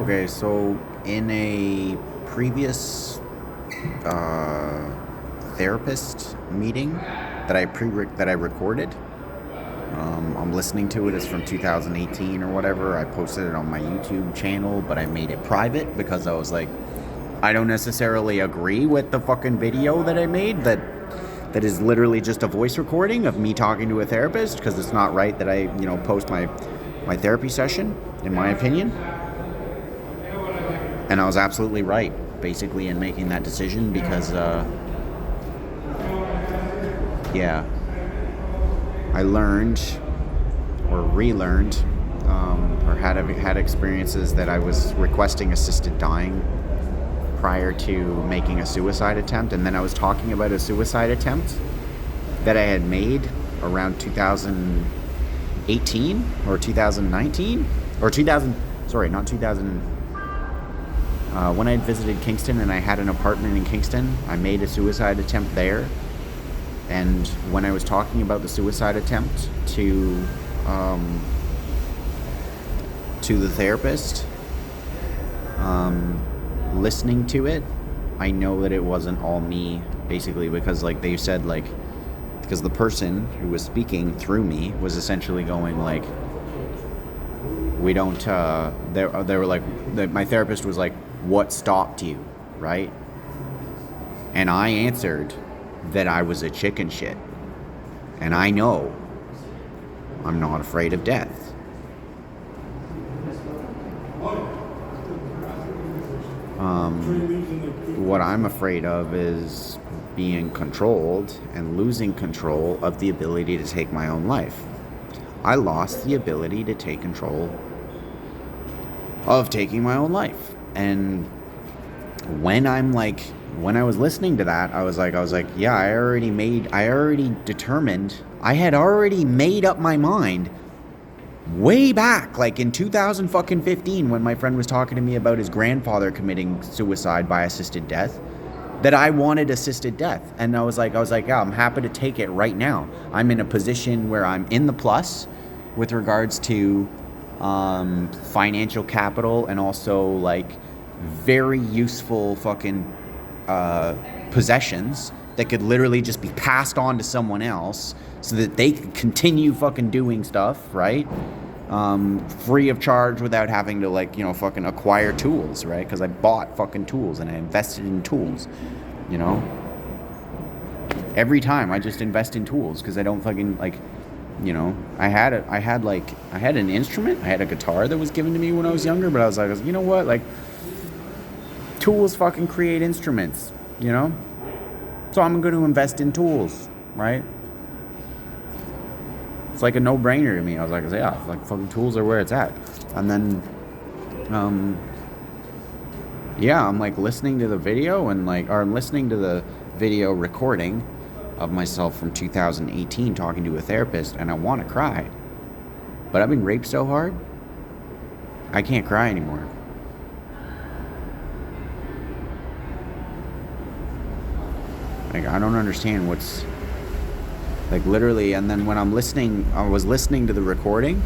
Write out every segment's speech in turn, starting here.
Okay, so in a previous therapist meeting that I recorded, I'm listening to it. It's from 2018 or whatever. I posted it on my YouTube channel, but I made it private because I was like, I don't necessarily agree with the fucking video that I made that is literally just a voice recording of me talking to a therapist, because it's not right that I, post my therapy session, in my opinion. And I was absolutely right, basically, in making that decision because, yeah, I learned or relearned or had experiences that I was requesting assisted dying prior to making a suicide attempt. And then I was talking about a suicide attempt that I had made around 2018 or 2019 or 2000, sorry, not 2000. When I visited Kingston and I had an apartment in Kingston, I made a suicide attempt there. And when I was talking about the suicide attempt to the therapist, listening to it, I know that it wasn't all me, basically, because like they said, like, because the person who was speaking through me was essentially going like, we don't, they were like, my therapist was like, what stopped you, right? And I answered that I was a chicken shit. And I know I'm not afraid of death. What I'm afraid of is being controlled and losing control of the ability to take my own life. I lost the ability to take control of taking my own life. And when I was listening to that, I was like, yeah, I had already made up my mind way back, like in 2015, when my friend was talking to me about his grandfather committing suicide by assisted death, that I wanted assisted death. And I was like, yeah, I'm happy to take it right now. I'm in a position where I'm in the plus with regards to financial capital, and also like very useful fucking possessions that could literally just be passed on to someone else so that they could continue fucking doing stuff, right? Free of charge, without having to fucking acquire tools, right? Because I bought fucking tools and I invested in tools, every time I just invest in tools because I don't fucking I had an instrument. I had a guitar that was given to me when I was younger, but I was like, you know what, like, tools fucking create instruments, so I'm going to invest in tools, right? It's like a no-brainer to me. I was like, yeah, like fucking tools are where it's at. And then I'm like listening to the video I'm listening to the video recording of myself from 2018 talking to a therapist, and I want to cry, but I've been raped so hard I can't cry anymore. Like, I don't understand what's, like, literally. And then when I was listening to the recording,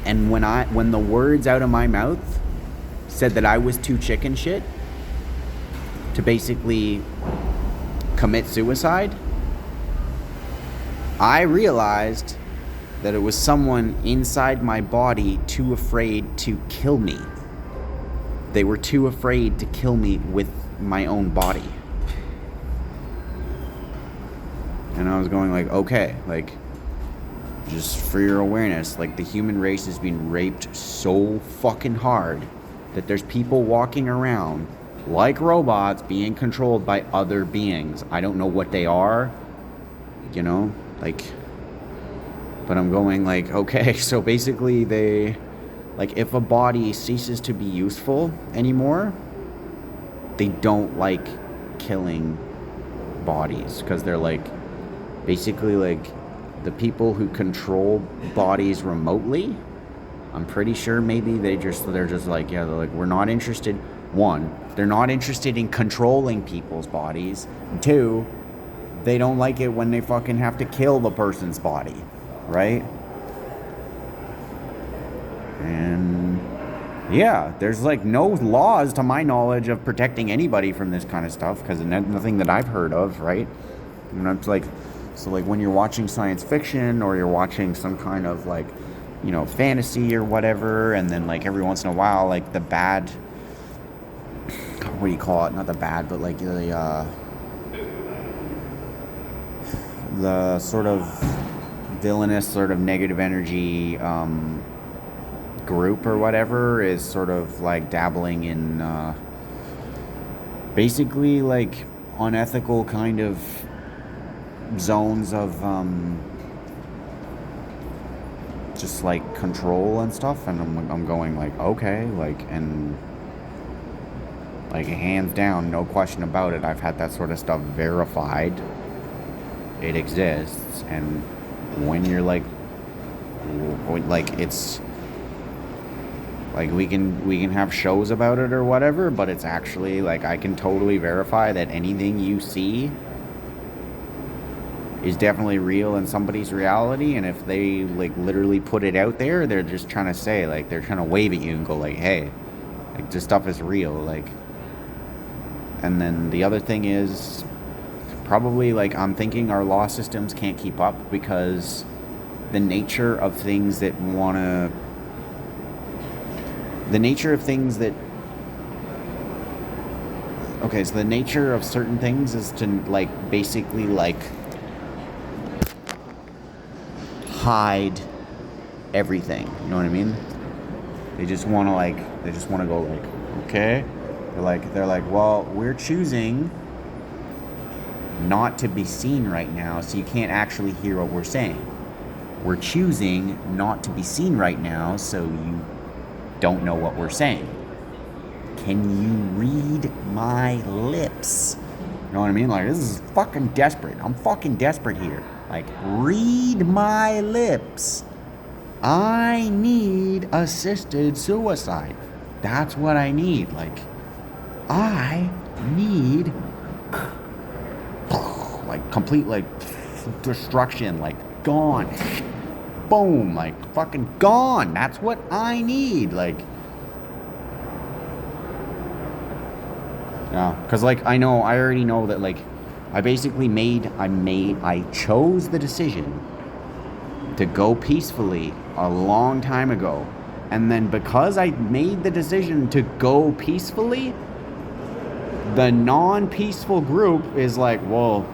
and when the words out of my mouth said that I was too chicken shit to basically commit suicide, I realized that it was someone inside my body too afraid to kill me. They were too afraid to kill me with my own body. And I was going like, okay, like, just for your awareness, like, the human race is being raped so fucking hard that there's people walking around like robots being controlled by other beings. I don't know what they are, but I'm going like, okay, so basically if a body ceases to be useful anymore, they don't like killing bodies, because they're like, basically, like, the people who control bodies remotely, I'm pretty sure maybe they're just like, yeah, they're like, we're not interested. One, they're not interested in controlling people's bodies. And two, they don't like it when they fucking have to kill the person's body, right? And Yeah, there's like no laws to my knowledge of protecting anybody from this kind of stuff, because nothing that I've heard of, right? And I'm like, so like when you're watching science fiction or you're watching some kind of like, fantasy or whatever, and then like every once in a while, like the bad, what do you call it? Not the bad, but like the sort of villainous, sort of negative energy group or whatever is sort of like dabbling in basically like unethical kind of zones of just like control and stuff, and I'm going like, okay, like, and like hands down, no question about it, I've had that sort of stuff verified. It exists, and when you're like it's like we can have shows about it or whatever, but it's actually like I can totally verify that anything you see is definitely real in somebody's reality. And if they like literally put it out there, they're just trying to say, like, they're trying to wave at you and go like, hey, like, this stuff is real, like. And then the other thing is probably like I'm thinking our law systems can't keep up, because the nature of things that the nature of certain things is to like basically like hide everything, you know what I mean? They just want to go like, okay, they're like, well, we're choosing not to be seen right now, so you can't actually hear what we're saying. We're choosing not to be seen right now, so you don't know what we're saying. Can you read my lips? You know what I mean? Like, this is fucking desperate. I'm fucking desperate here. Like, read my lips. I need assisted suicide. That's what I need. Like, I need like complete like destruction, like gone. Boom, like fucking gone. That's what I need. Like, yeah, because like I already know that like I chose the decision to go peacefully a long time ago. And then because I made the decision to go peacefully, the non-peaceful group is like, well,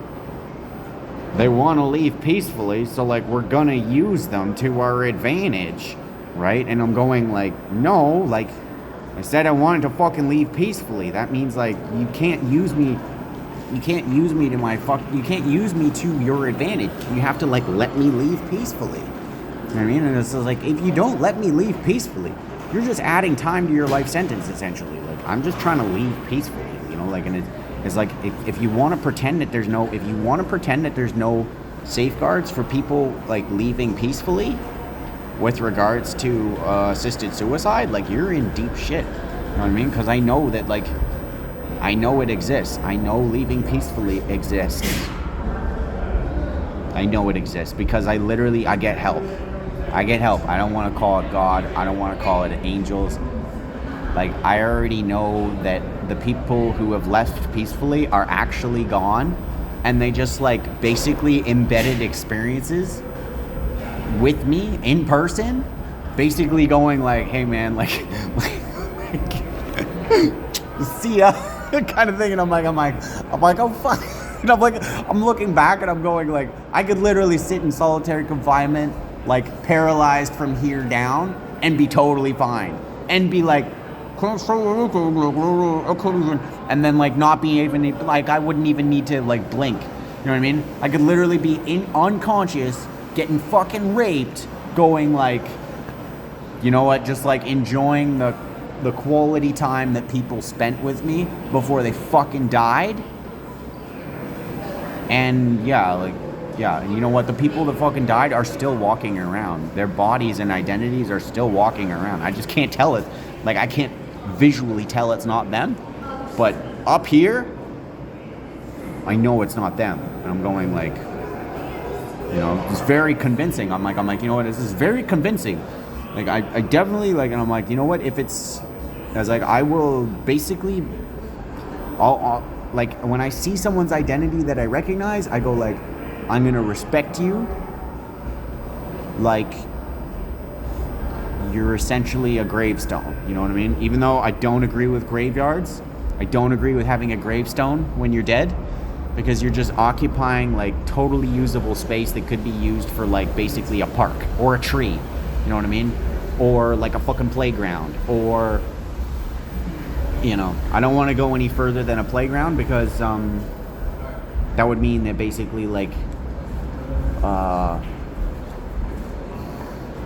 they want to leave peacefully, so like we're gonna use them to our advantage, right? And I'm going like, no, like I said I wanted to fucking leave peacefully. That means like you can't use me to your advantage. You have to like let me leave peacefully. You know what I mean? And it's like, if you don't let me leave peacefully, you're just adding time to your life sentence essentially. Like, I'm just trying to leave peacefully, you know, like, and it's like if you want to pretend that there's no safeguards for people like leaving peacefully with regards to assisted suicide, like, you're in deep shit. You know what I mean? Because I know that, like, I know it exists. I know leaving peacefully exists. I know it exists because I get help. I get help. I don't want to call it God. I don't want to call it angels. Like, I already know that the people who have left peacefully are actually gone, and they just like basically embedded experiences with me in person, basically going like, hey man, like see ya kind of thing. And I'm like, oh fuck. And I'm looking back and I'm going like, I could literally sit in solitary confinement, like paralyzed from here down, and be totally fine, and be like, and then like not be even like, I wouldn't even need to like blink. You know what I mean? I could literally be unconscious, getting fucking raped, going like, you know what, just like enjoying the quality time that people spent with me before they fucking died. And and you know what, the people that fucking died are still walking around. Their bodies and identities are still walking around. I just can't tell it. Like, I can't visually tell it's not them, but up here I know it's not them. And I'm going like, you know, it's very convincing. I'm like, you know what, this is very convincing. Like, I definitely, like, and I'm like, you know what, if it's, I was like, I will basically, I'll like, when I see someone's identity that I recognize, I go like, I'm going to respect you like you're essentially a gravestone, you know what I mean? Even though I don't agree with graveyards, I don't agree with having a gravestone when you're dead, because you're just occupying like totally usable space that could be used for like basically a park or a tree, you know what I mean? Or like a fucking playground, or, you know, I don't want to go any further than a playground, because that would mean that basically like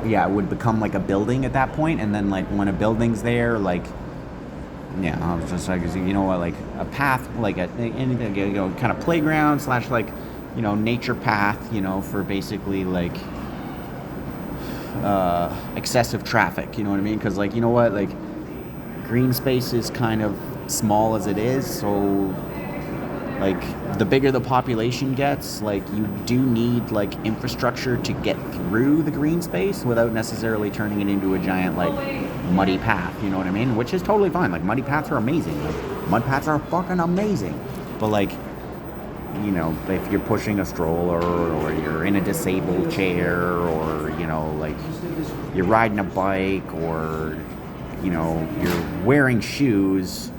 yeah, it would become like a building at that point, and then like when a building's there, like, yeah, I was just like, you know what, like a path, like a, you know, kind of playground / like, you know, nature path, you know, for basically like excessive traffic, you know what I mean? Because like, you know what, like green space is kind of small as it is, so like the bigger the population gets, like you do need like infrastructure to get through the green space without necessarily turning it into a giant like muddy path, you know what I mean? Which is totally fine. Like muddy paths are amazing. Like mud paths are fucking amazing. But like, you know, if you're pushing a stroller, or you're in a disabled chair, or, you know, like you're riding a bike, or, you know, you're wearing shoes,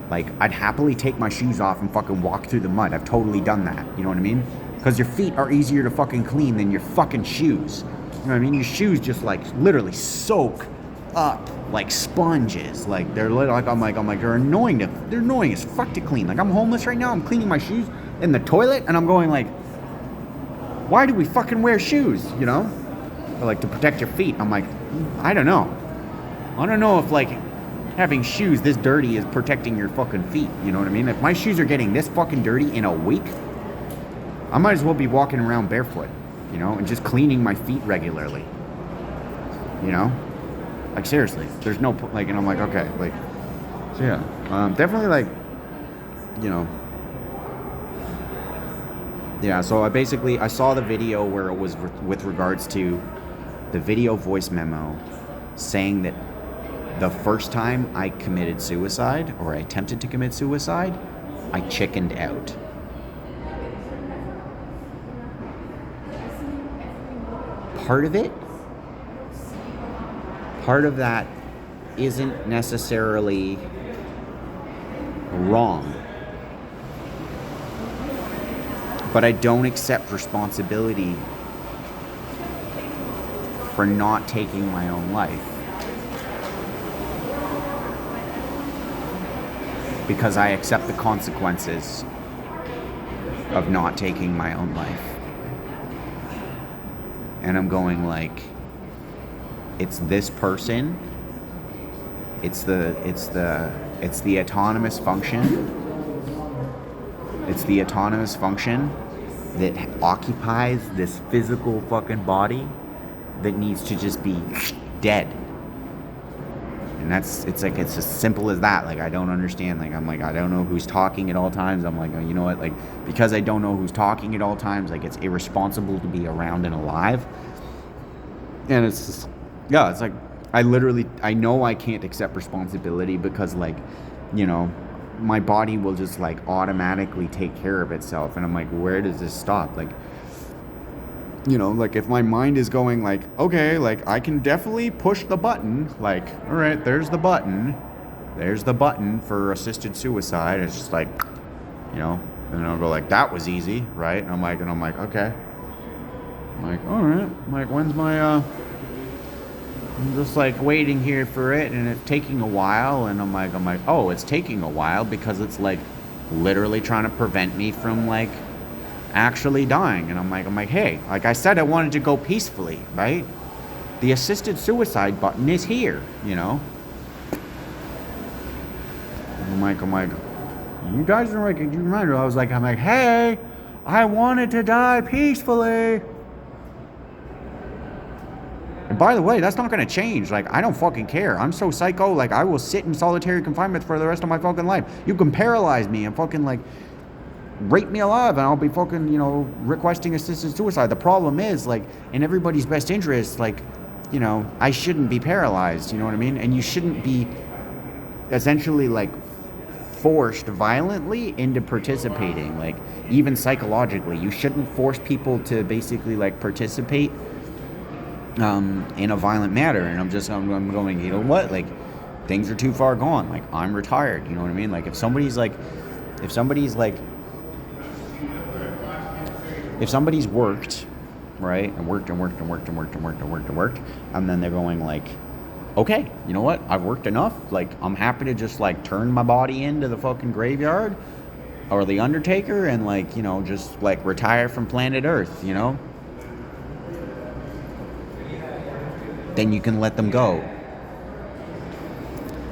like, I'd happily take my shoes off and fucking walk through the mud. I've totally done that. You know what I mean? Because your feet are easier to fucking clean than your fucking shoes. You know what I mean? Your shoes just, like, literally soak up like sponges. Like, they're like, I'm like, they're annoying as fuck to clean. Like, I'm homeless right now. I'm cleaning my shoes in the toilet, and I'm going like, why do we fucking wear shoes, you know? Or, like, to protect your feet. I'm like, I don't know. I don't know if, like, having shoes this dirty is protecting your fucking feet, you know what I mean? If my shoes are getting this fucking dirty in a week, I might as well be walking around barefoot, you know, and just cleaning my feet regularly, you know? Like, seriously, there's no, like, and I'm like, okay, like, so yeah, definitely, like, you know, yeah, so I saw the video where it was with regards to the video voice memo saying that the first time I committed suicide, or I attempted to commit suicide, I chickened out. Part of that isn't necessarily wrong, but I don't accept responsibility for not taking my own life, because I accept the consequences of not taking my own life. And I'm going like, it's this person, it's the autonomous function. It's the autonomous function that occupies this physical fucking body that needs to just be dead. And it's as simple as that. Like, I don't understand. Like, I'm like, I don't know who's talking at all times. I'm like, you know what? Like, because I don't know who's talking at all times, like, it's irresponsible to be around and alive. And it's just, yeah, it's like, I know I can't accept responsibility because, like, you know, my body will just, like, automatically take care of itself. And I'm like, where does this stop? Like, you know, like, if my mind is going like, okay, like, I can definitely push the button, like, all right, there's the button for assisted suicide. It's just like, you know, and I'll go like, that was easy, right? And I'm like, okay. I'm like, all right. I'm like, when's my, I'm just like waiting here for it, and it's taking a while. And I'm like, oh, it's taking a while because it's like literally trying to prevent me from like actually dying. And I'm like, hey, like I said, I wanted to go peacefully, right? The assisted suicide button is here, you know? I'm like, you guys are like, you remember, I'm like, hey, I wanted to die peacefully. And by the way, that's not going to change. Like, I don't fucking care. I'm so psycho. Like, I will sit in solitary confinement for the rest of my fucking life. You can paralyze me and fucking, like, rape me alive, and I'll be fucking, you know, requesting assisted suicide. The problem is, like, in everybody's best interest, like, I shouldn't be paralyzed, you know what I mean? And you shouldn't be essentially like forced violently into participating, like even psychologically. You shouldn't force people to basically like participate in a violent manner. And I'm going, you know what? Like, things are too far gone. Like, I'm retired, you know what I mean? Like, if somebody's worked, right, and worked, and then they're going like, okay, you know what? I've worked enough. Like, I'm happy to just like turn my body into the fucking graveyard or the Undertaker and like, just like retire from planet Earth, then you can let them go.